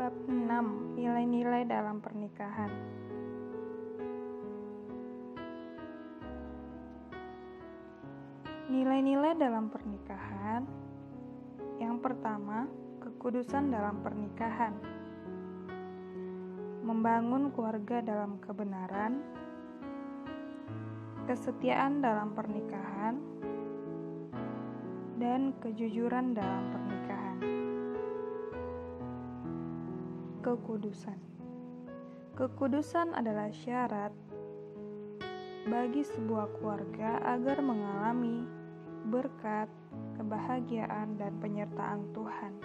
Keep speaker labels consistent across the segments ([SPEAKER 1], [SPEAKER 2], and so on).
[SPEAKER 1] Bab 6. Nilai-nilai dalam pernikahan. Nilai-nilai dalam pernikahan. Yang pertama, kekudusan dalam pernikahan. Membangun keluarga dalam kebenaran. Kesetiaan dalam pernikahan. Dan kejujuran dalam pernikahan. Kekudusan. Kekudusan adalah syarat bagi sebuah keluarga agar mengalami berkat, kebahagiaan, dan penyertaan Tuhan.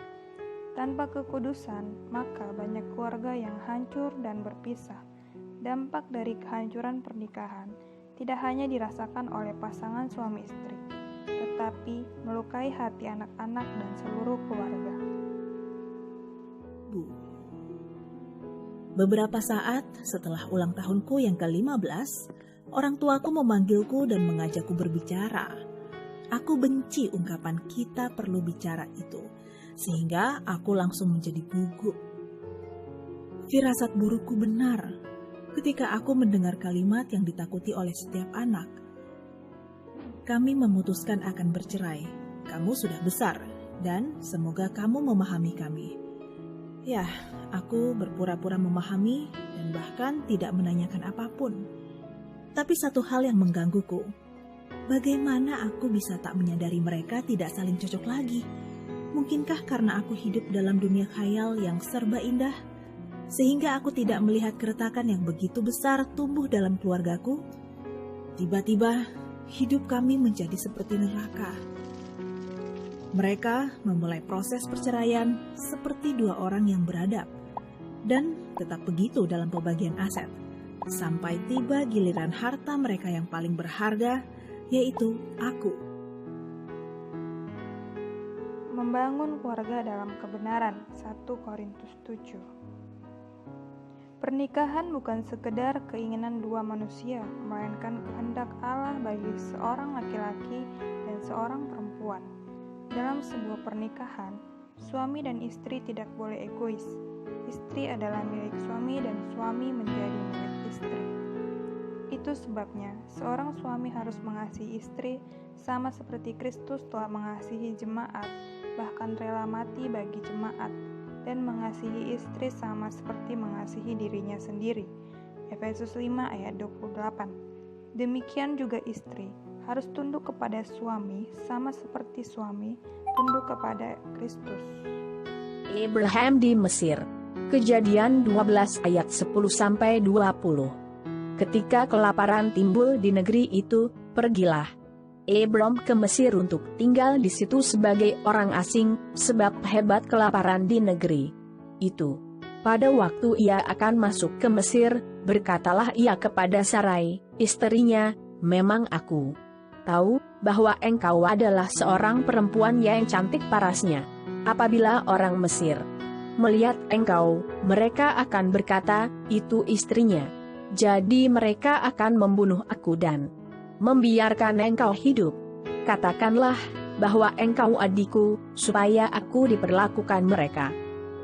[SPEAKER 1] Tanpa kekudusan, maka banyak keluarga yang hancur dan berpisah. Dampak dari kehancuran pernikahan tidak hanya dirasakan oleh pasangan suami istri, tetapi melukai hati anak-anak dan seluruh keluarga.
[SPEAKER 2] Beberapa saat setelah ulang tahunku yang ke-15, orang tuaku memanggilku dan mengajakku berbicara. Aku benci ungkapan "kita perlu bicara" itu, sehingga aku langsung menjadi gugup. Firasat burukku benar ketika aku mendengar kalimat yang ditakuti oleh setiap anak. Kami memutuskan akan bercerai. Kamu sudah besar, dan semoga kamu memahami kami. Ya, aku berpura-pura memahami dan bahkan tidak menanyakan apapun. Tapi satu hal yang menggangguku, bagaimana aku bisa tak menyadari mereka tidak saling cocok lagi? Mungkinkah karena aku hidup dalam dunia khayal yang serba indah, sehingga aku tidak melihat keretakan yang begitu besar tumbuh dalam keluargaku? Tiba-tiba, hidup kami menjadi seperti neraka. Mereka memulai proses perceraian seperti dua orang yang beradab, dan tetap begitu dalam pembagian aset, sampai tiba giliran harta mereka yang paling berharga, yaitu aku.
[SPEAKER 1] Membangun keluarga dalam kebenaran. 1 Korintus 7. Pernikahan bukan sekedar keinginan dua manusia, melainkan kehendak Allah bagi seorang laki-laki dan seorang perempuan. Dalam sebuah pernikahan, suami dan istri tidak boleh egois. Istri adalah milik suami dan suami menjadi milik istri. Itu sebabnya seorang suami harus mengasihi istri sama seperti Kristus telah mengasihi jemaat, bahkan rela mati bagi jemaat, dan mengasihi istri sama seperti mengasihi dirinya sendiri. Efesus 5 ayat 28. Demikian juga istri harus tunduk kepada suami sama seperti suami tunduk kepada Kristus.
[SPEAKER 3] Abraham di Mesir. Kejadian 12 ayat 10-20. Ketika kelaparan timbul di negeri itu, pergilah Abram ke Mesir untuk tinggal di situ sebagai orang asing, sebab hebat kelaparan di negeri itu. Pada waktu ia akan masuk ke Mesir, berkatalah ia kepada Sarai, istrinya, "Memang aku tahu bahwa engkau adalah seorang perempuan yang cantik parasnya. Apabila orang Mesir melihat engkau, mereka akan berkata, 'Itu istrinya.' Jadi mereka akan membunuh aku dan membiarkan engkau hidup. Katakanlah bahwa engkau adikku, supaya aku diperlakukan mereka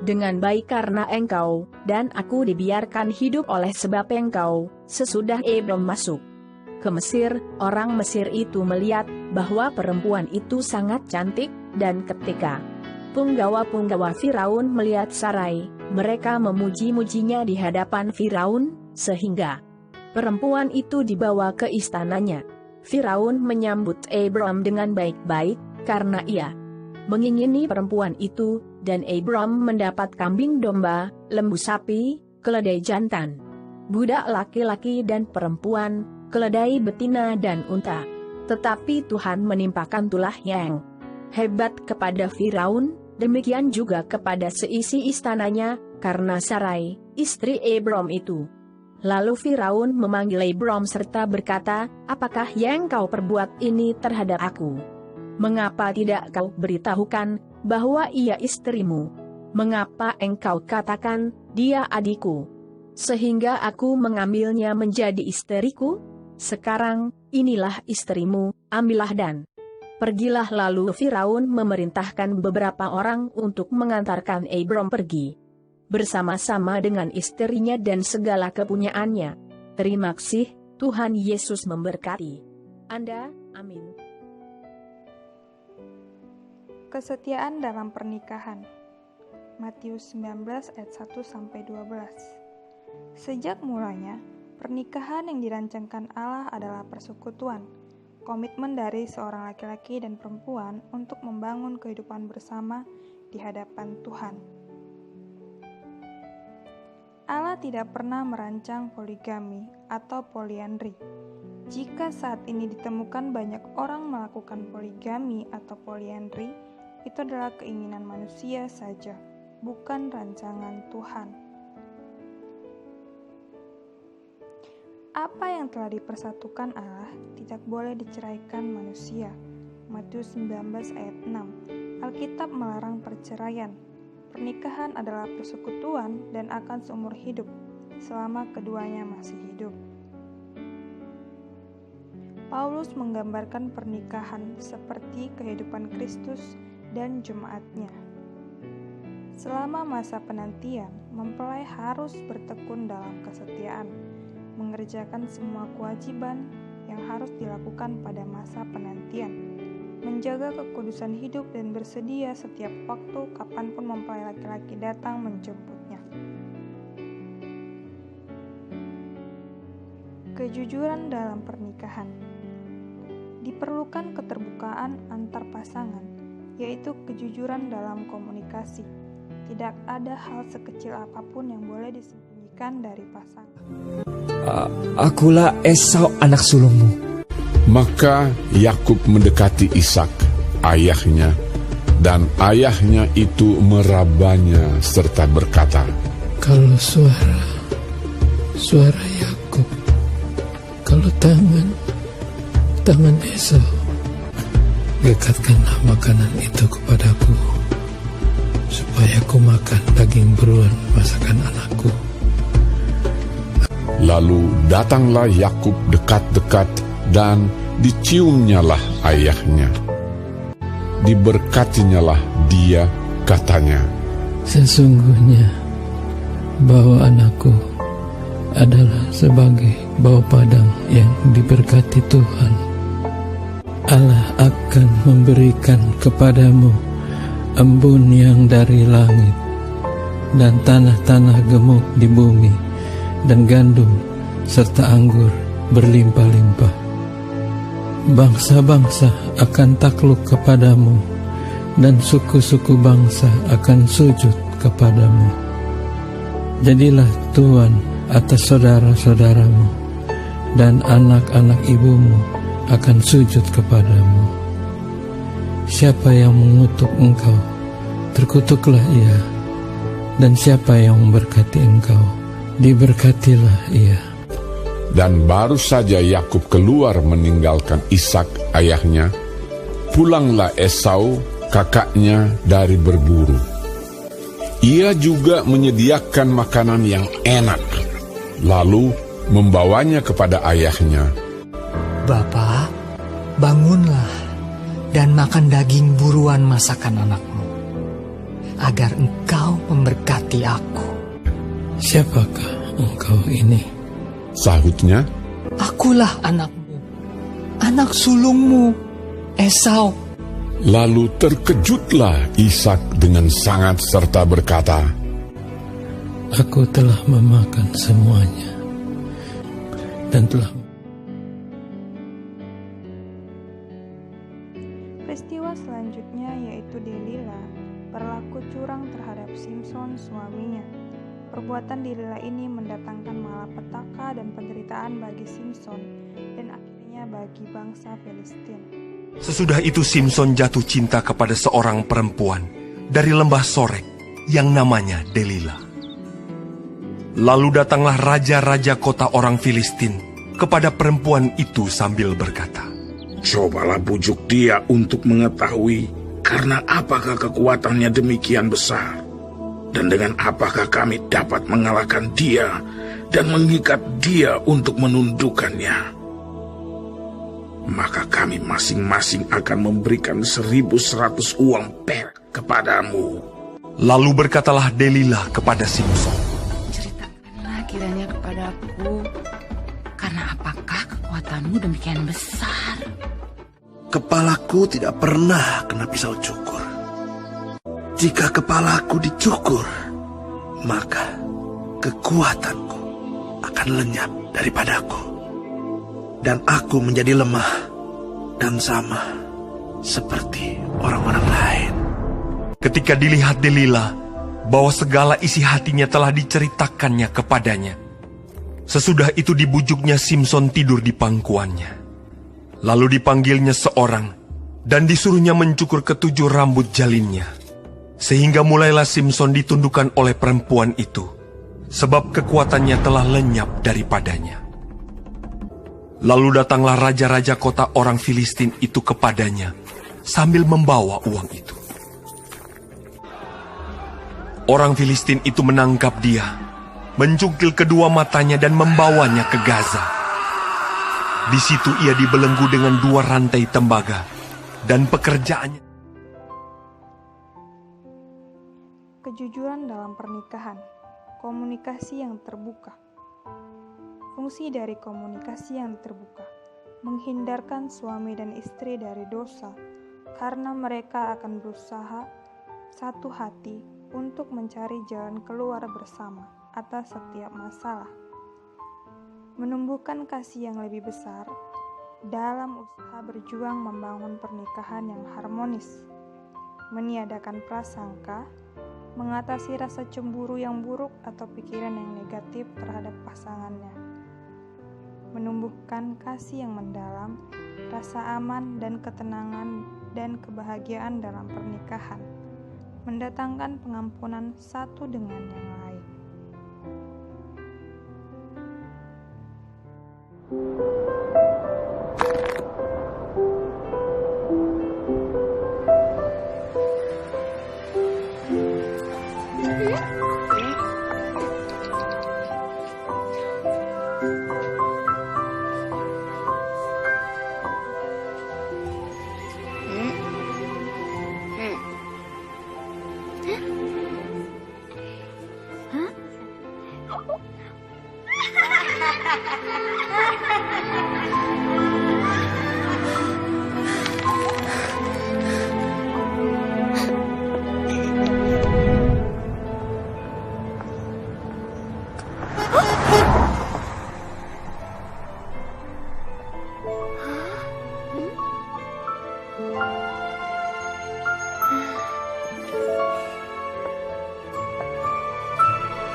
[SPEAKER 3] dengan baik karena engkau, dan aku dibiarkan hidup oleh sebab engkau." Sesudah Abram masuk ke Mesir, orang Mesir itu melihat bahwa perempuan itu sangat cantik, dan ketika punggawa-punggawa Firaun melihat Sarai, mereka memuji-mujinya di hadapan Firaun, sehingga perempuan itu dibawa ke istananya. Firaun menyambut Abram dengan baik-baik, karena ia mengingini perempuan itu, dan Abram mendapat kambing domba, lembu sapi, keledai jantan, budak laki-laki dan perempuan, keledai betina dan unta. Tetapi Tuhan menimpakan tulah yang hebat kepada Firaun, demikian juga kepada seisi istananya, karena Sarai, istri Abram itu. Lalu Firaun memanggil Abram serta berkata, "Apakah yang kau perbuat ini terhadap aku? Mengapa tidak kau beritahukan bahwa ia istrimu? Mengapa engkau katakan, 'Dia adikku,' sehingga aku mengambilnya menjadi istriku? Sekarang, inilah istrimu, ambillah dan pergilah." Lalu Firaun memerintahkan beberapa orang untuk mengantarkan Abram pergi. bersama-sama dengan istrinya dan segala kepunyaannya. Terima kasih, Tuhan Yesus memberkati Anda. Amin.
[SPEAKER 1] Kesetiaan dalam pernikahan. Matius 19 ayat 1-12. Sejak mulanya, pernikahan yang dirancangkan Allah adalah persekutuan, komitmen dari seorang laki-laki dan perempuan untuk membangun kehidupan bersama di hadapan Tuhan. Allah tidak pernah merancang poligami atau poliandri. Jika saat ini ditemukan banyak orang melakukan poligami atau poliandri, itu adalah keinginan manusia saja, bukan rancangan Tuhan. Apa yang telah dipersatukan Allah tidak boleh diceraikan manusia. Matius 19 ayat 6. Alkitab melarang perceraian. Pernikahan adalah persekutuan dan akan seumur hidup, selama keduanya masih hidup. Paulus menggambarkan pernikahan seperti kehidupan Kristus dan jemaatnya. Selama masa penantian, mempelai harus bertekun dalam kesetiaan, mengerjakan semua kewajiban yang harus dilakukan pada masa penantian, menjaga kekudusan hidup dan bersedia setiap waktu kapanpun mempelai laki-laki datang menjemputnya. Kejujuran dalam pernikahan. Diperlukan keterbukaan antar pasangan, yaitu kejujuran dalam komunikasi. Tidak ada hal sekecil apapun yang boleh disembunyikan dari pasangan.
[SPEAKER 4] Akulah Esau anak sulungmu.
[SPEAKER 5] Maka Yakub mendekati Ishak, ayahnya, dan ayahnya itu merabanya serta berkata,
[SPEAKER 6] "Kalau suara Yakub, kalau tangan Esau, dekatkanlah makanan itu kepadaku, supaya aku makan daging beruang masakan anakku."
[SPEAKER 5] Lalu datanglah Yakub dekat-dekat dan diciumnyalah ayahnya. Diberkatinyalah dia, katanya,
[SPEAKER 6] "Sesungguhnya bau anakku adalah sebagai bau padang yang diberkati Tuhan. Allah akan memberikan kepadamu embun yang dari langit, dan tanah-tanah gemuk di bumi, dan gandum serta anggur berlimpah-limpah. Bangsa-bangsa akan takluk kepadamu, dan suku-suku bangsa akan sujud kepadamu. Jadilah tuan atas saudara-saudaramu, dan anak-anak ibumu akan sujud kepadamu. Siapa yang mengutuk engkau, terkutuklah ia, dan siapa yang memberkati engkau, diberkatilah ia."
[SPEAKER 5] Dan baru saja Yakub keluar meninggalkan Ishak ayahnya, pulanglah Esau kakaknya dari berburu. Ia juga menyediakan makanan yang enak, lalu membawanya kepada ayahnya.
[SPEAKER 4] "Bapa, bangunlah dan makan daging buruan masakan anakmu, agar engkau memberkati aku."
[SPEAKER 6] "Siapakah engkau ini?"
[SPEAKER 5] Sahutnya,
[SPEAKER 4] "Akulah anakmu, anak sulungmu, Esau."
[SPEAKER 5] Lalu terkejutlah Ishak dengan sangat serta berkata,
[SPEAKER 6] "Aku telah memakan semuanya, dan telah..."
[SPEAKER 1] Peristiwa selanjutnya yaitu Delila berlaku curang terhadap Simson suaminya. Perbuatan Delila ini mendatangkan malapetaka dan penderitaan bagi Simson dan akhirnya bagi bangsa Filistin.
[SPEAKER 7] Sesudah itu Simson jatuh cinta kepada seorang perempuan dari lembah Sorek yang namanya Delila. Lalu datanglah raja-raja kota orang Filistin kepada perempuan itu sambil berkata,
[SPEAKER 8] "Cobalah bujuk dia untuk mengetahui karena apakah kekuatannya demikian besar. Dan dengan apakah kami dapat mengalahkan dia dan mengikat dia untuk menundukkannya? Maka kami masing-masing akan memberikan 1.100 uang perak kepadamu."
[SPEAKER 7] Lalu berkatalah Delila kepada Simson,
[SPEAKER 9] "Ceritakanlah kiranya kepadaku, karena apakah kekuatanmu demikian besar?"
[SPEAKER 10] Kepalaku tidak pernah kena pisau cukur. Jika kepalaku dicukur, maka kekuatanku akan lenyap daripadaku. Dan aku menjadi lemah dan sama seperti orang-orang lain.
[SPEAKER 7] Ketika dilihat Delila bahwa segala isi hatinya telah diceritakannya kepadanya, sesudah itu dibujuknya Simson tidur di pangkuannya. Lalu dipanggilnya seorang dan disuruhnya mencukur ketujuh rambut jalinnya. Sehingga mulailah Simson ditundukkan oleh perempuan itu, sebab kekuatannya telah lenyap daripadanya. Lalu datanglah raja-raja kota orang Filistin itu kepadanya sambil membawa uang itu. Orang Filistin itu menangkap dia, mencungkil kedua matanya dan membawanya ke Gaza. Di situ ia dibelenggu dengan 2 rantai tembaga, dan pekerjaannya.
[SPEAKER 1] Kejujuran dalam pernikahan, komunikasi yang terbuka. Fungsi dari komunikasi yang terbuka, menghindarkan suami dan istri dari dosa, karena mereka akan berusaha satu hati untuk mencari jalan keluar bersama atas setiap masalah. Menumbuhkan kasih yang lebih besar dalam usaha berjuang membangun pernikahan yang harmonis, meniadakan prasangka, mengatasi rasa cemburu yang buruk atau pikiran yang negatif terhadap pasangannya, menumbuhkan kasih yang mendalam, rasa aman dan ketenangan dan kebahagiaan dalam pernikahan, mendatangkan pengampunan satu dengan yang lain.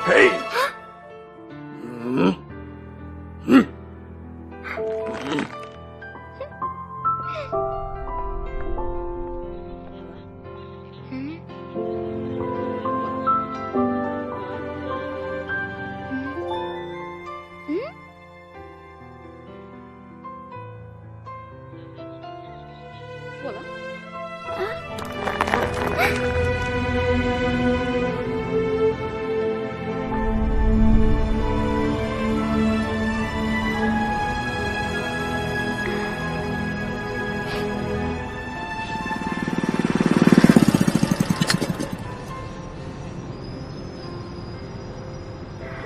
[SPEAKER 8] Hei!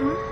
[SPEAKER 9] Huh?